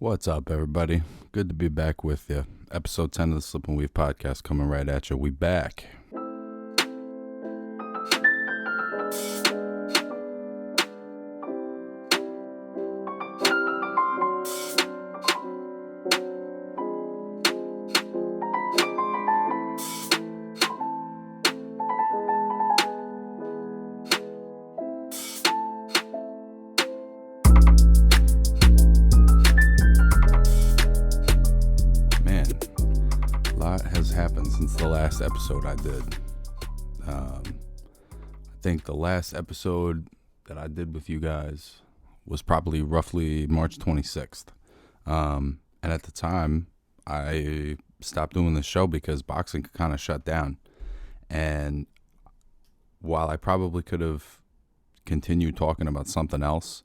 What's up, everybody? Good to be back with you. Episode 10 of the Slip and Weave podcast coming right at you. We back. Since the last episode I did. I think the last episode that I did with you guys was probably roughly March 26th. And at the time, I stopped doing the show because boxing kind of shut down. And while I probably could have continued talking about something else,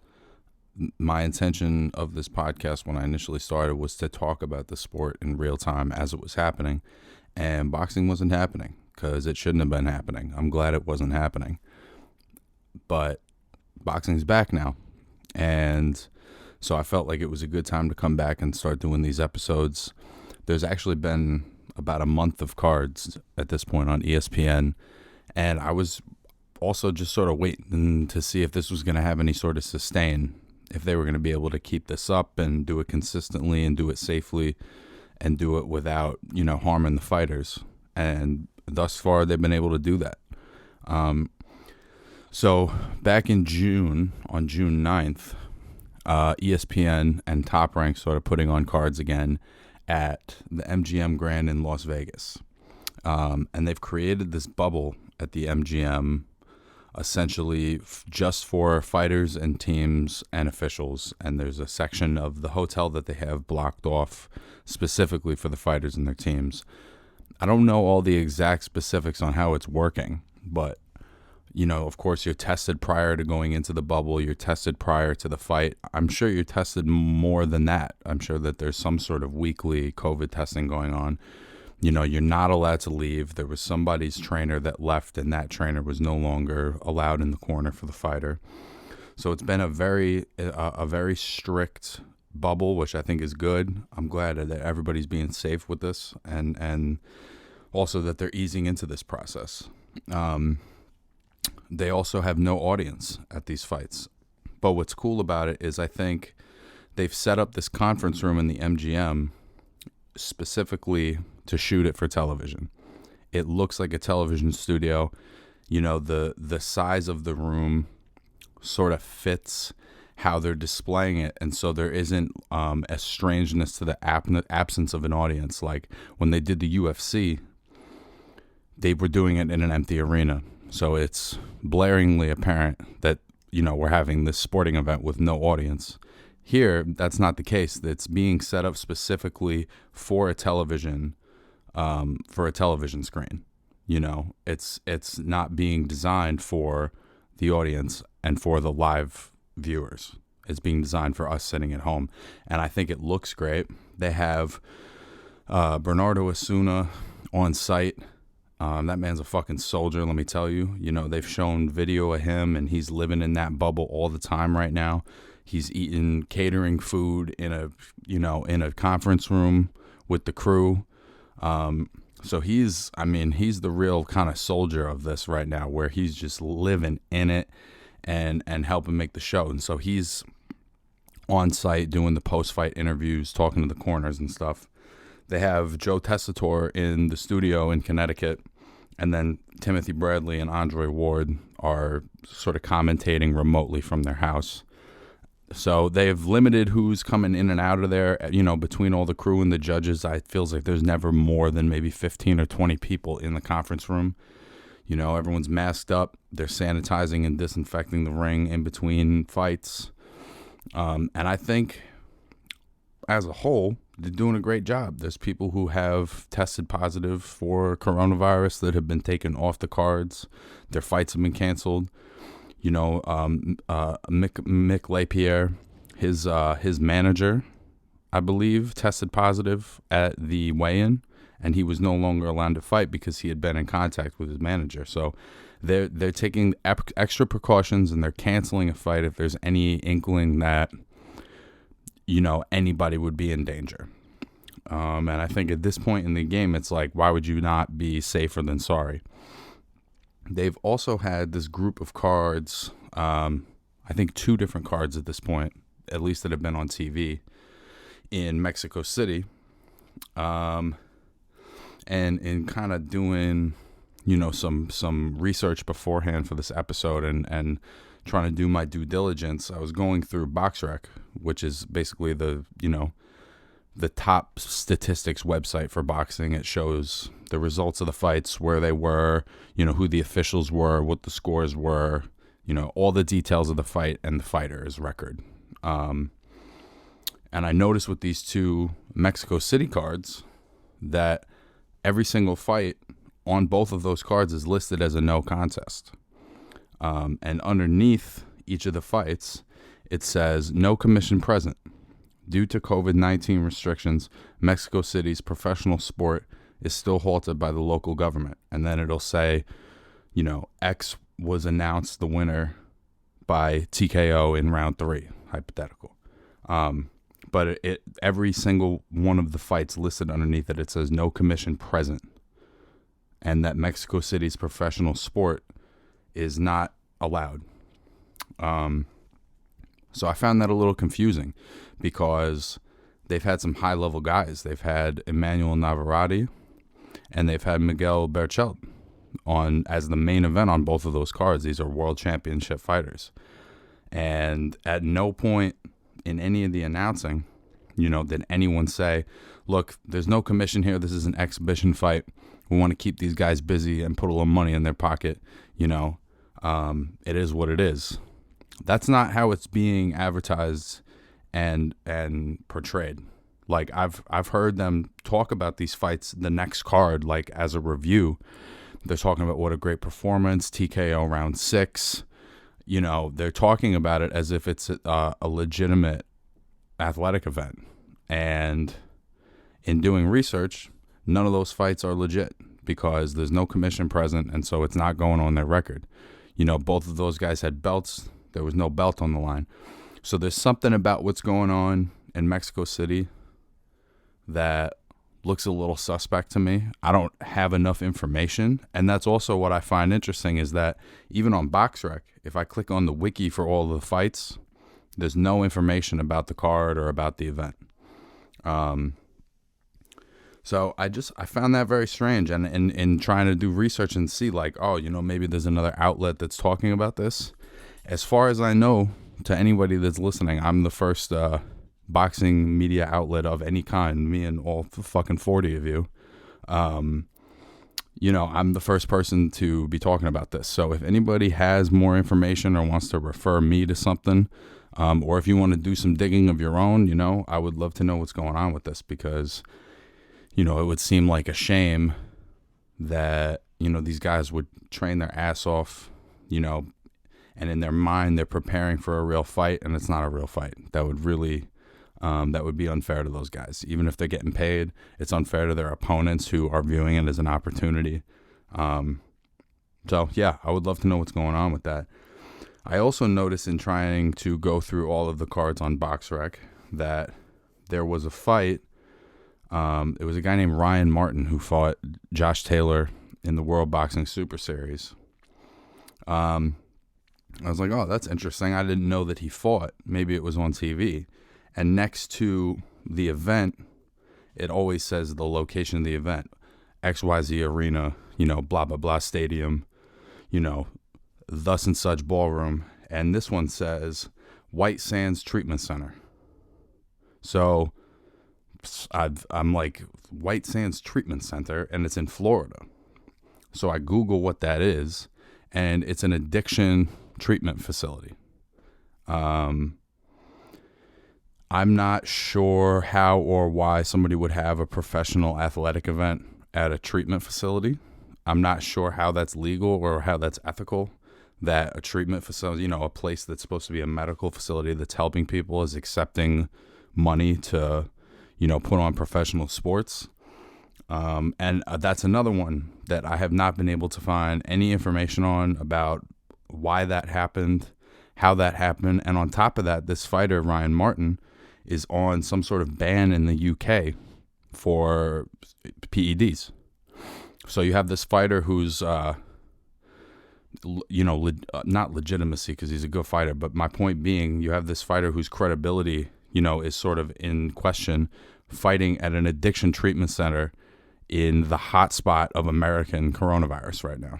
my intention of this podcast when I initially started was to talk about the sport in real time as it was happening. And boxing wasn't happening because it shouldn't have been happening. I'm glad it wasn't happening. But boxing's back now. And so I felt like it was a good time to come back and start doing these episodes. There's actually been about a month of cards at this point on ESPN. And I was also just sort of waiting to see if this was going to have any sort of sustain, if they were going to be able to keep this up and do it consistently and do it safely and do it without, harming the fighters. And thus far, they've been able to do that. So back in June, on June 9th, ESPN and Top Rank started putting on cards again at the MGM Grand in Las Vegas. And they've created this bubble at the MGM essentially just for fighters and teams and officials. And there's a section of the hotel that they have blocked off specifically for the fighters and their teams. I don't know all the exact specifics on how it's working, but, of course, you're tested prior to going into the bubble. You're tested prior to the fight. I'm sure you're tested more than that. I'm sure that there's some sort of weekly COVID testing going on. You're not allowed to leave. There was somebody's trainer that left, and that trainer was no longer allowed in the corner for the fighter. So it's been a very strict bubble, which I think is good. I'm glad that everybody's being safe with this, and also that they're easing into this process. They also have no audience at these fights. But what's cool about it is I think they've set up this conference room in the MGM specifically to shoot it for television. It looks like a television studio. The size of the room sort of fits how they're displaying it, and so there isn't a strangeness to the absence of an audience. Like when they did the UFC, they were doing it in an empty arena, so it's blaringly apparent that we're having this sporting event with no audience. Here, that's not the case. It's being set up specifically for a television screen. It's not being designed for the audience and for the live viewers. It's being designed for us sitting at home, and I think it looks great. They have Bernardo Osuna on site. That man's a fucking soldier, let me tell you. They've shown video of him, and he's living in that bubble all the time right now. He's eating catering food in a conference room with the crew. So he's the real kind of soldier of this right now, where he's just living in it and helping make the show. And so he's on site doing the post-fight interviews, talking to the corners and stuff. They have Joe Tessitore in the studio in Connecticut, and then Timothy Bradley and Andre Ward are sort of commentating remotely from their house. So they've limited who's coming in and out of there, between all the crew and the judges. It feels like there's never more than maybe 15 or 20 people in the conference room. Everyone's masked up. They're sanitizing and disinfecting the ring in between fights. And I think as a whole, they're doing a great job. There's people who have tested positive for coronavirus that have been taken off the cards. Their fights have been canceled. Mick Lapierre, his manager, I believe, tested positive at the weigh-in, and he was no longer allowed to fight because he had been in contact with his manager. So they're taking extra precautions, and they're canceling a fight if there's any inkling that anybody would be in danger. And I think at this point in the game, it's like, why would you not be safer than sorry? They've also had this group of cards, I think 2 different cards at this point, at least that have been on TV in Mexico City. And in kind of doing, some research beforehand for this episode and trying to do my due diligence, I was going through BoxRec, which is basically the top statistics website for boxing. It shows the results of the fights, where they were, who the officials were, what the scores were, all the details of the fight and the fighter's record. And I noticed with these 2 Mexico City cards that every single fight on both of those cards is listed as a no contest. And underneath each of the fights, it says no commission present. Due to COVID-19 restrictions, Mexico City's professional sport is still halted by the local government. And then it'll say, X was announced the winner by TKO in round 3, hypothetical. But every single one of the fights listed underneath it says no commission present. And that Mexico City's professional sport is not allowed. So I found that a little confusing, because they've had some high-level guys. They've had Emmanuel Navarrete and they've had Miguel Berchelt on as the main event on both of those cards. These are world championship fighters. And at no point in any of the announcing, did anyone say, look, there's no commission here. This is an exhibition fight. We want to keep these guys busy and put a little money in their pocket. It is what it is. That's not how it's being advertised and portrayed. Like I've heard them talk about these fights, the next card, like as a review. They're talking about what a great performance, TKO round 6. They're talking about it as if it's a legitimate athletic event. And in doing research, none of those fights are legit, because there's no commission present, and so it's not going on their record. Both of those guys had belts. There was no belt on the line. So there's something about what's going on in Mexico City that looks a little suspect to me. I don't have enough information. And that's also what I find interesting, is that even on BoxRec, if I click on the wiki for all the fights, there's no information about the card or about the event. So I found that very strange. And in trying to do research and see, like, maybe there's another outlet that's talking about this. As far as I know, to anybody that's listening, I'm the first boxing media outlet of any kind, me and all fucking 40 of you. I'm the first person to be talking about this. So if anybody has more information or wants to refer me to something, or if you want to do some digging of your own, I would love to know what's going on with this, because, it would seem like a shame that, these guys would train their ass off, and in their mind, they're preparing for a real fight, and it's not a real fight. That would really, that would be unfair to those guys. Even if they're getting paid, it's unfair to their opponents who are viewing it as an opportunity. So yeah, I would love to know what's going on with that. I also noticed in trying to go through all of the cards on BoxRec that there was a fight. It was a guy named Ryan Martin who fought Josh Taylor in the World Boxing Super Series. I was like, oh, that's interesting. I didn't know that he fought. Maybe it was on TV. And next to the event, it always says the location of the event. XYZ Arena, blah, blah, blah stadium, thus and such ballroom. And this one says White Sands Treatment Center. So I'm like, White Sands Treatment Center, and it's in Florida. So I Google what that is, and it's an addiction treatment facility. I'm not sure how or why somebody would have a professional athletic event at a treatment facility. I'm not sure how that's legal or how that's ethical, that a treatment facility, a place that's supposed to be a medical facility that's helping people, is accepting money to, put on professional sports. And that's another one that I have not been able to find any information on about why that happened, how that happened. And on top of that, this fighter, Ryan Martin, is on some sort of ban in the UK for PEDs. So you have this fighter who's, not legitimacy because he's a good fighter, but my point being, you have this fighter whose credibility, is sort of in question, fighting at an addiction treatment center in the hot spot of American coronavirus right now.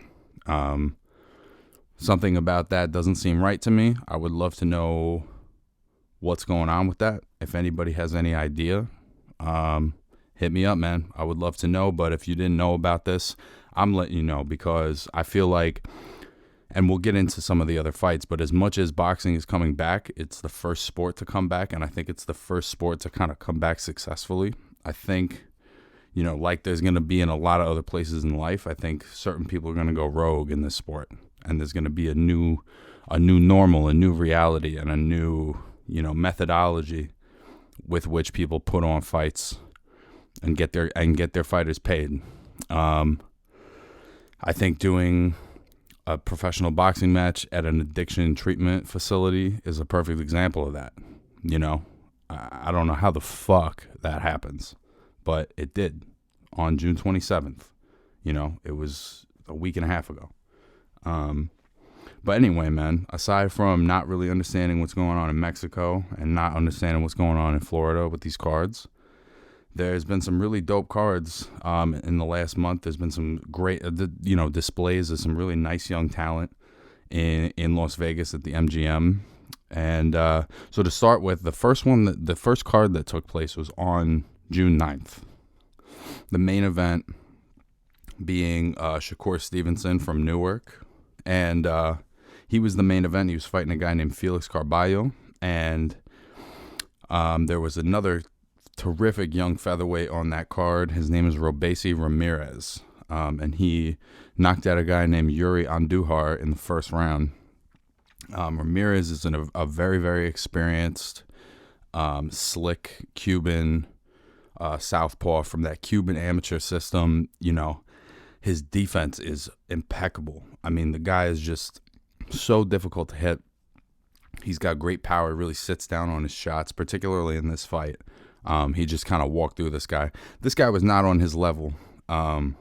Something about that doesn't seem right to me. I would love to know what's going on with that. If anybody has any idea, hit me up, man. I would love to know. But if you didn't know about this, I'm letting you know, because I feel like, and we'll get into some of the other fights, but as much as boxing is coming back, it's the first sport to come back, and I think it's the first sport to kind of come back successfully. I think, like there's going to be in a lot of other places in life, I think certain people are going to go rogue in this sport, and there's going to be a new normal, a new reality, and a new, methodology with which people put on fights and get their fighters paid. I think doing a professional boxing match at an addiction treatment facility is a perfect example of that. I don't know how the fuck that happens, but it did on June 27th. It was a week and a half ago. But anyway, man, aside from not really understanding what's going on in Mexico and not understanding what's going on in Florida with these cards, there's been some really dope cards in the last month. There's been some great, displays of some really nice young talent in Las Vegas at the MGM. And so to start with, the first card that took place was on June 9th. The main event being Shakur Stevenson from Newark. And he was the main event. He was fighting a guy named Felix Carballo. And there was another terrific young featherweight on that card. His name is Robeisy Ramirez, and he knocked out a guy named Yuri Andujar in the first round. Ramirez is a very, very experienced, slick Cuban southpaw from that Cuban amateur system. His defense is impeccable. I mean, the guy is just so difficult to hit. He's got great power. He really sits down on his shots, particularly in this fight. He just kind of walked through this guy. This guy was not on his level, and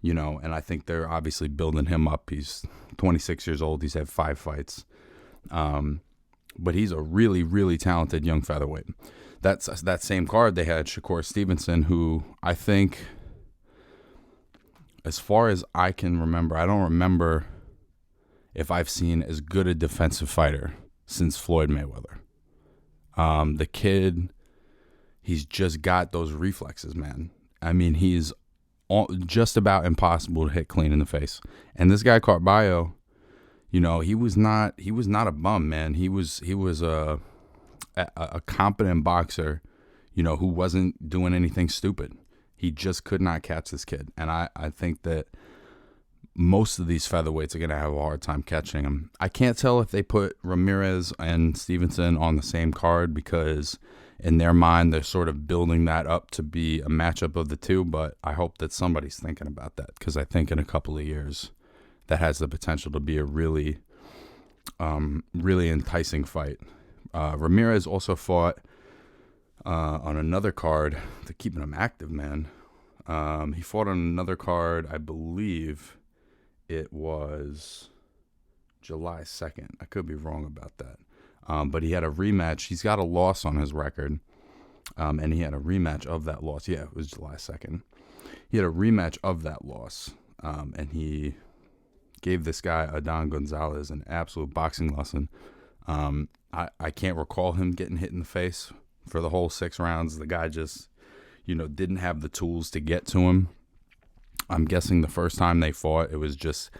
I think they're obviously building him up. He's 26 years old. He's had 5 fights. But he's a really, really talented young featherweight. That's that same card they had Shakur Stevenson, who I think, as far as I can remember, I don't remember if I've seen as good a defensive fighter since Floyd Mayweather. The kid, he's just got those reflexes, man. I mean, he's just about impossible to hit clean in the face. And this guy Carballo, he was not a bum, man. He was a competent boxer, who wasn't doing anything stupid. He just could not catch this kid. And I think that most of these featherweights are going to have a hard time catching him. I can't tell if they put Ramirez and Stevenson on the same card, because in their mind, they're sort of building that up to be a matchup of the two, but I hope that somebody's thinking about that, because I think in a couple of years, that has the potential to be a really, really enticing fight. Ramirez also fought on another card. They're keeping him active, man. He fought on another card, I believe it was July 2nd. I could be wrong about that. But he had a rematch. He's got a loss on his record, and he had a rematch of that loss. Yeah, it was July 2nd. He had a rematch of that loss, and he gave this guy, Adon Gonzalez, an absolute boxing lesson. I can't recall him getting hit in the face for the whole 6 rounds. The guy just, didn't have the tools to get to him. I'm guessing the first time they fought, it was just,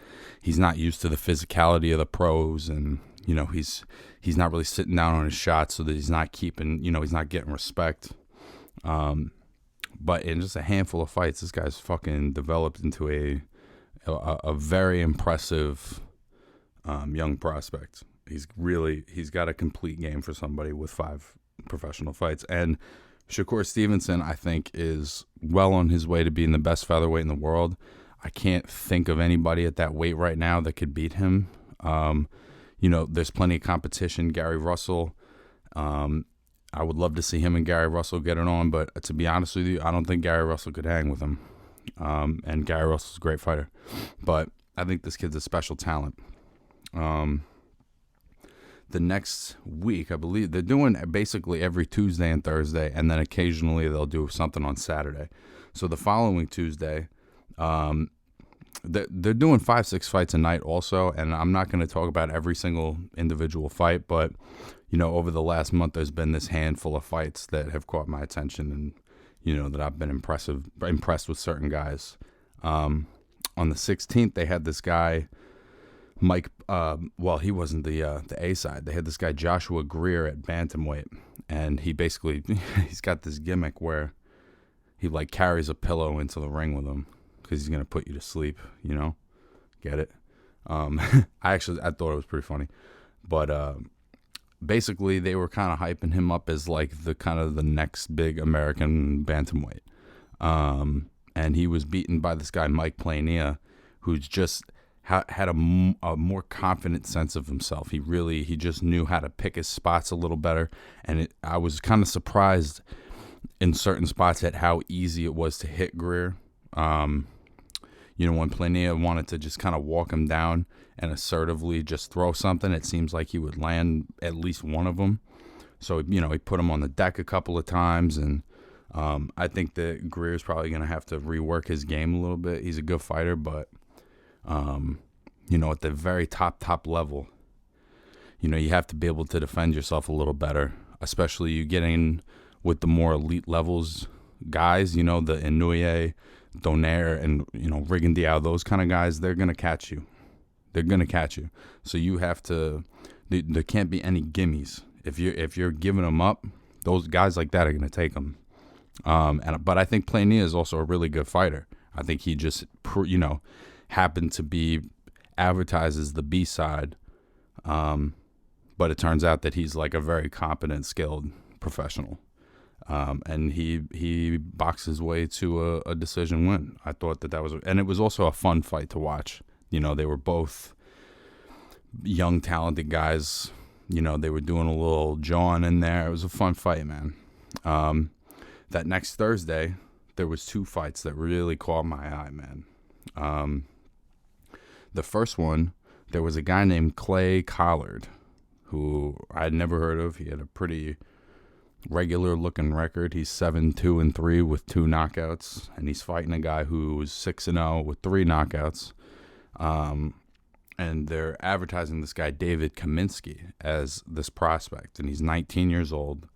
he's not used to the physicality of the pros, and he's not really sitting down on his shots, so that he's not keeping, he's not getting respect. But in just a handful of fights, this guy's fucking developed into a very impressive young prospect. He's got a complete game for somebody with 5 professional fights. And Shakur Stevenson, I think, is well on his way to being the best featherweight in the world. I can't think of anybody at that weight right now that could beat him. There's plenty of competition. Gary Russell I would love to see him and Gary Russell get it on, but to be honest with you, I don't think Gary Russell could hang with him. And Gary Russell's a great fighter, but I think this kid's a special talent. The next week, I believe they're doing basically every Tuesday and Thursday, and then occasionally they'll do something on Saturday. So the following Tuesday, they're doing 5-6 fights a night also, and I'm not going to talk about every single individual fight, but over the last month there's been this handful of fights that have caught my attention, and that I've been impressed with certain guys. On the 16th, they had this guy Mike. He wasn't the A side. They had this guy Joshua Greer at bantamweight, and he basically he's got this gimmick where he like carries a pillow into the ring with him because he's gonna put you to sleep. Get it? I thought it was pretty funny, but basically they were kind of hyping him up as like the next big American bantamweight, and he was beaten by this guy Mike Plania, who's just had a more confident sense of himself. He just knew how to pick his spots a little better, and I was kind of surprised in certain spots at how easy it was to hit Greer. When Plania wanted to just kind of walk him down and assertively just throw something, it seems like he would land at least one of them. So, he put him on the deck a couple of times, and I think that Greer's probably going to have to rework his game a little bit. He's a good fighter, but at the very top level, you have to be able to defend yourself a little better, especially you getting with the more elite levels guys, the Inoue, Donaire, and, Rigondeaux, those kind of guys, they're going to catch you. So you have to, there can't be any gimmies. If you're giving them up, those guys like that are going to take them. But I think Plania is also a really good fighter. I think he just, happened to be advertised as the B side, but it turns out that he's like a very competent, skilled professional, and he boxed his way to a decision win. I thought that was, and it was also a fun fight to watch. They were both young, talented guys. They were doing a little jawing in there. It was a fun fight, man. That next Thursday, there was 2 fights that really caught my eye, man. The first one, there was a guy named Clay Collard, who I had never heard of. He had a pretty regular-looking record. He's 7-2-3 with 2 knockouts, and he's fighting a guy who's 6-0 with 3 knockouts. And they're advertising this guy David Kaminsky as this prospect, and he's 19 years old,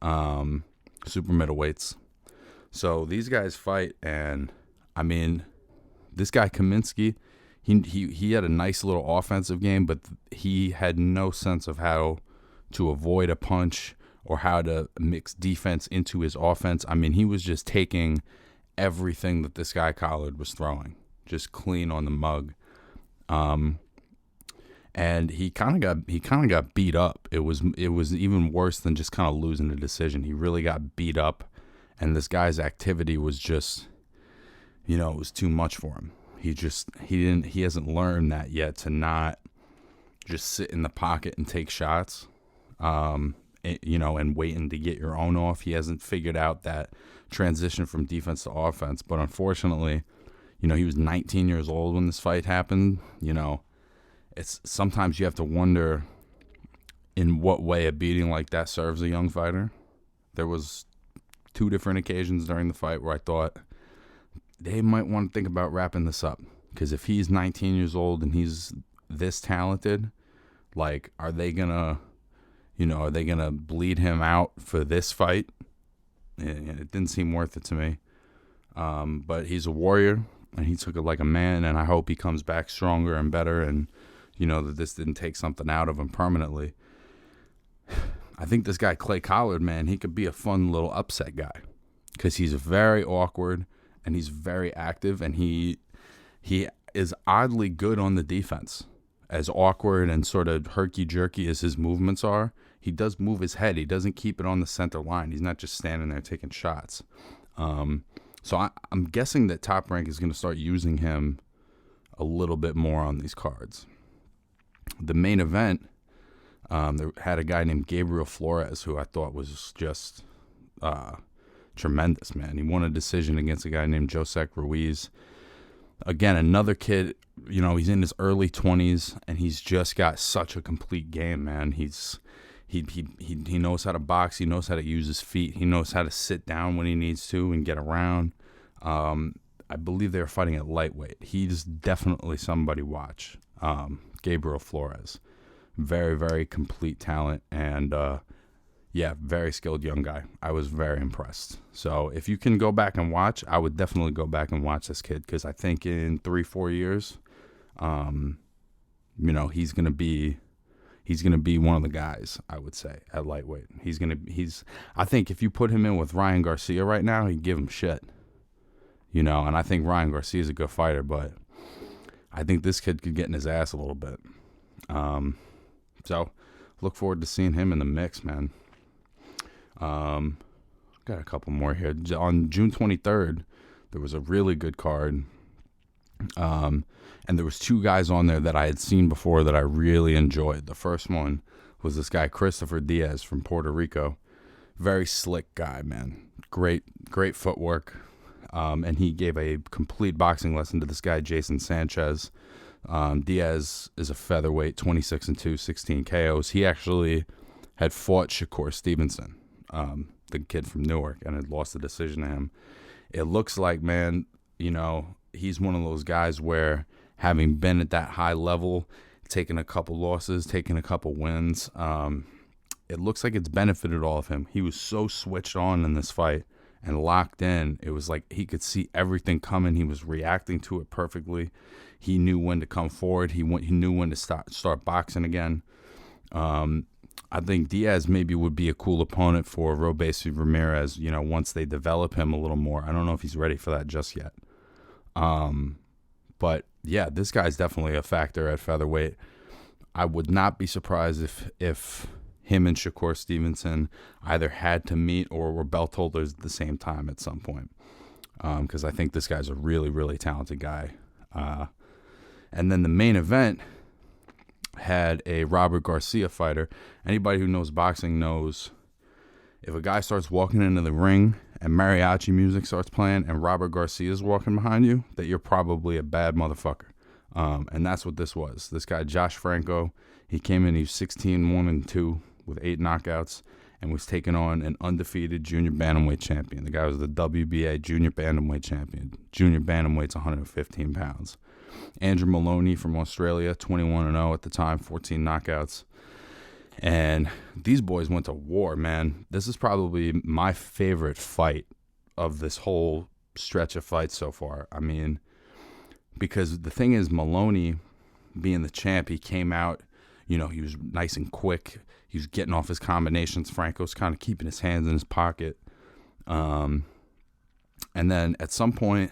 super middleweights. So these guys fight, and I mean, this guy Kaminsky, he had a nice little offensive game, but he had no sense of how to avoid a punch or how to mix defense into his offense. I mean, he was just taking everything that this guy Collard was throwing, just clean on the mug. And he kind of got beat up. It was even worse than just kind of losing a decision. He really got beat up, and this guy's activity was just, it was too much for him. He hasn't learned that yet, to not just sit in the pocket and take shots, and waiting to get your own off. He hasn't figured out that transition from defense to offense. But unfortunately, he was 19 years old when this fight happened. It's sometimes you have to wonder in what way a beating like that serves a young fighter. There was 2 different occasions during the fight where I thought they might want to think about wrapping this up, because if he's 19 years old and he's this talented, like, are they gonna bleed him out for this fight? It didn't seem worth it to me. But he's a warrior, and he took it like a man, and I hope he comes back stronger and better, and that this didn't take something out of him permanently. I think this guy Clay Collard, man, he could be a fun little upset guy, because he's very awkward and he's very active, and he is oddly good on the defense. As awkward and sort of herky-jerky as his movements are, he does move his head. He doesn't keep it on the center line. He's not just standing there taking shots. So I'm guessing that Top Rank is going to start using him a little bit more on these cards. The main event, They had a guy named Gabriel Flores who I thought was just tremendous, man. He won a decision against a guy named Josec Ruiz. Again, another kid, he's in his early 20s, and he's just got such a complete game, man. He knows how to box. He knows how to use his feet. He knows how to sit down when he needs to and get around. I believe they were fighting at lightweight. He's definitely somebody watch. Gabriel Flores. Very, very complete talent, and very skilled young guy. I was very impressed. So if you can go back and watch, I would definitely go back and watch this kid, because I think in 3-4 years, he's gonna be one of the guys, I would say, at lightweight. I think if you put him in with Ryan Garcia right now, he'd give him shit. And I think Ryan Garcia is a good fighter, but I think this kid could get in his ass a little bit. So look forward to seeing him in the mix, man. Got a couple more here. On June 23rd, there was a really good card. And there was 2 guys on there that I had seen before that I really enjoyed. The first one was this guy, Christopher Diaz from Puerto Rico. Very slick guy, man. Great footwork. And he gave a complete boxing lesson to this guy, Jason Sanchez. Diaz is a featherweight, 26-2, 16 KOs. He actually had fought Shakur Stevenson, the kid from Newark, and had lost the decision to him. It looks like, man, he's one of those guys where, having been at that high level, taking a couple losses, taking a couple wins, it looks like it's benefited all of him. He was so switched on in this fight and locked in. It was like he could see everything coming. He was reacting to it perfectly. He knew when to come forward. He knew when to start boxing again. I think Diaz maybe would be a cool opponent for Robeisy Ramirez, once they develop him a little more. I don't know if he's ready for that just yet. But yeah, this guy's definitely a factor at featherweight. I would not be surprised if him and Shakur Stevenson either had to meet or were belt holders at the same time at some point. Because I think this guy's a really, really talented guy. And then the main event had a Robert Garcia fighter. Anybody who knows boxing knows if a guy starts walking into the ring and mariachi music starts playing and Robert Garcia's walking behind you, that you're probably a bad motherfucker. And that's what this was. This guy, Josh Franco, he came in, he was 16-1-2 with 8 knockouts, and was taking on an undefeated junior bantamweight champion. The guy was the WBA junior bantamweight champion. Junior bantamweight's 115 pounds. Andrew Maloney from Australia, 21-0 at the time, 14 knockouts. And these boys went to war, man. This is probably my favorite fight of this whole stretch of fights so far. I mean, because the thing is, Maloney, being the champ, he came out, he was nice and quick. He was getting off his combinations. Franco's kind of keeping his hands in his pocket. And then at some point,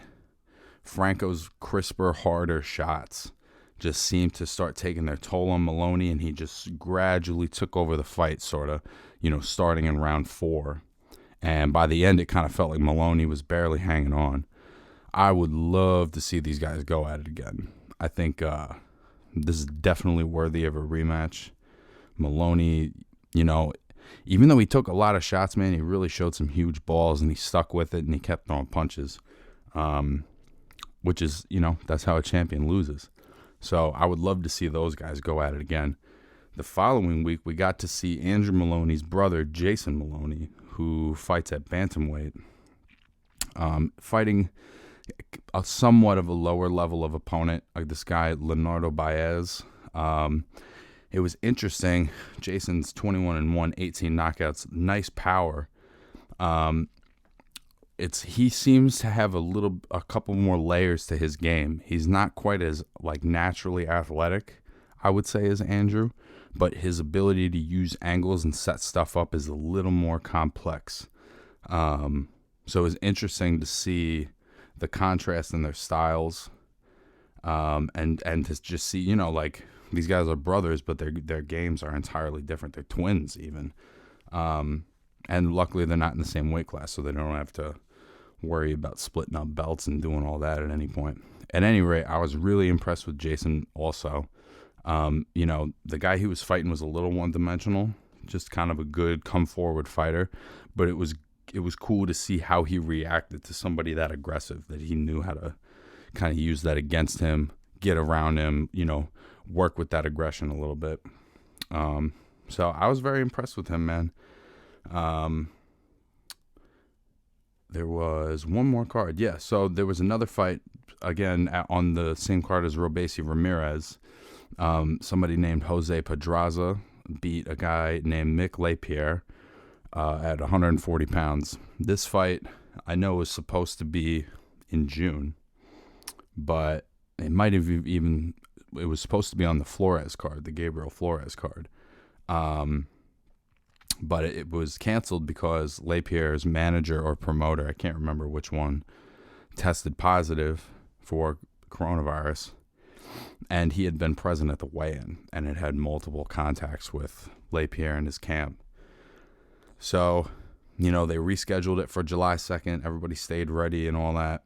Franco's crisper, harder shots just seemed to start taking their toll on Maloney, and he just gradually took over the fight, sort of, starting in round 4. And by the end, it kind of felt like Maloney was barely hanging on. I would love to see these guys go at it again. I think this is definitely worthy of a rematch. Maloney, even though he took a lot of shots, man, he really showed some huge balls, and he stuck with it, and he kept throwing punches, which is, that's how a champion loses. So I would love to see those guys go at it again. The following week, we got to see Andrew Maloney's brother, Jason Maloney, who fights at bantamweight, fighting a somewhat of a lower level of opponent, like this guy, Leonardo Baez. It was interesting. Jason's 21-1, 18 knockouts, nice power. He seems to have a couple more layers to his game. He's not quite as naturally athletic, I would say, as Andrew, but his ability to use angles and set stuff up is a little more complex. So it was interesting to see the contrast in their styles, and to just see, these guys are brothers, but their games are entirely different. They're twins even, and luckily they're not in the same weight class, so they don't have to worry about splitting up belts and doing all that at any point. At any rate, I was really impressed with Jason also. The guy he was fighting was a little one-dimensional, just kind of a good come-forward fighter. But it was cool to see how he reacted to somebody that aggressive, that he knew how to kind of use that against him, get around him, work with that aggression a little bit. So I was very impressed with him, man. There was one more card. Yeah, so there was another fight, again, on the same card as Robeisy Ramirez. Somebody named Jose Pedraza beat a guy named Mick Lapierre at 140 pounds. This fight, I know, was supposed to be in June, but it might have even, it was supposed to be on the Flores card, the Gabriel Flores card. But it was canceled because Lapierre's manager or promoter, I can't remember which one, tested positive for coronavirus. And he had been present at the weigh-in and had had multiple contacts with Lapierre and his camp. So, they rescheduled it for July 2nd. Everybody stayed ready and all that.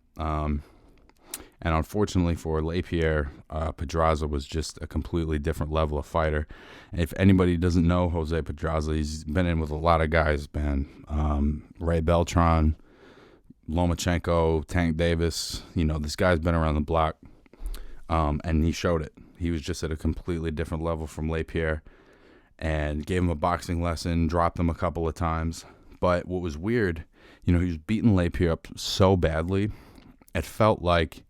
And unfortunately for Lapierre, Pedraza was just a completely different level of fighter. And if anybody doesn't know Jose Pedraza, he's been in with a lot of guys, man. Ray Beltran, Lomachenko, Tank Davis. This guy's been around the block. And he showed it. He was just at a completely different level from Lapierre and gave him a boxing lesson, dropped him a couple of times. But what was weird, he was beating Lapierre up so badly, it felt like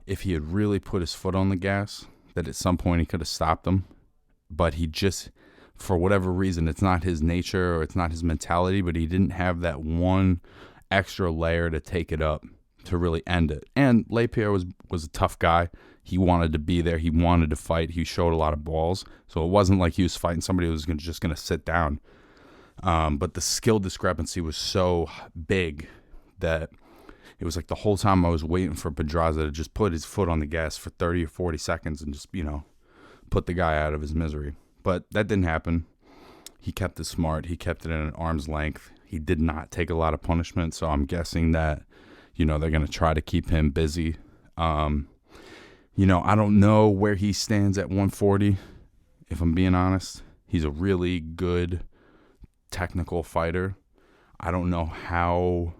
if he had really put his foot on the gas, that at some point he could have stopped him. But he just, for whatever reason, it's not his nature or it's not his mentality, but he didn't have that one extra layer to take it up, to really end it. And Lapierre was a tough guy. He wanted to be there. He wanted to fight. He showed a lot of balls. So it wasn't like he was fighting somebody who was just going to sit down. But the skill discrepancy was so big that it was like the whole time I was waiting for Pedraza to just put his foot on the gas for 30 or 40 seconds and just, put the guy out of his misery. But that didn't happen. He kept it smart. He kept it at an arm's length. He did not take a lot of punishment. So I'm guessing that, they're going to try to keep him busy. I don't know where he stands at 140, if I'm being honest. He's a really good technical fighter. I don't know how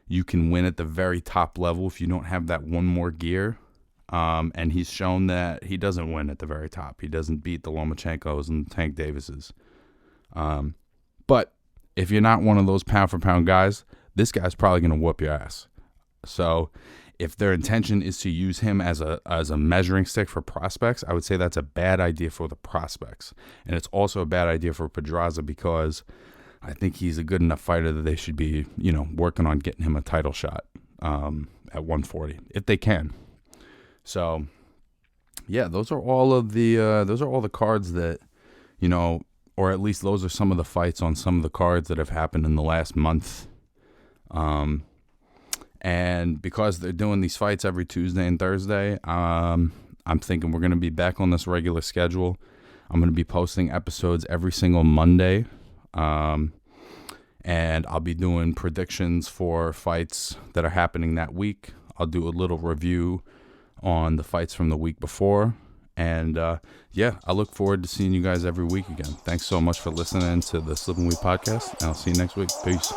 you can win at the very top level if you don't have that one more gear. And he's shown that he doesn't win at the very top. He doesn't beat the Lomachenkos and the Tank Davises. But if you're not one of those pound-for-pound guys, this guy's probably going to whoop your ass. So if their intention is to use him as a measuring stick for prospects, I would say that's a bad idea for the prospects. And it's also a bad idea for Pedraza because I think he's a good enough fighter that they should be, working on getting him a title shot at 140 if they can. So, yeah, those are all the cards that, or at least those are some of the fights on some of the cards that have happened in the last month. And because they're doing these fights every Tuesday and Thursday, I'm thinking we're going to be back on this regular schedule. I'm going to be posting episodes every single Monday. And I'll be doing predictions for fights that are happening that week. I'll do a little review on the fights from the week before. And I look forward to seeing you guys every week again. Thanks so much for listening to the Slip and Weed podcast. And I'll see you next week. Peace.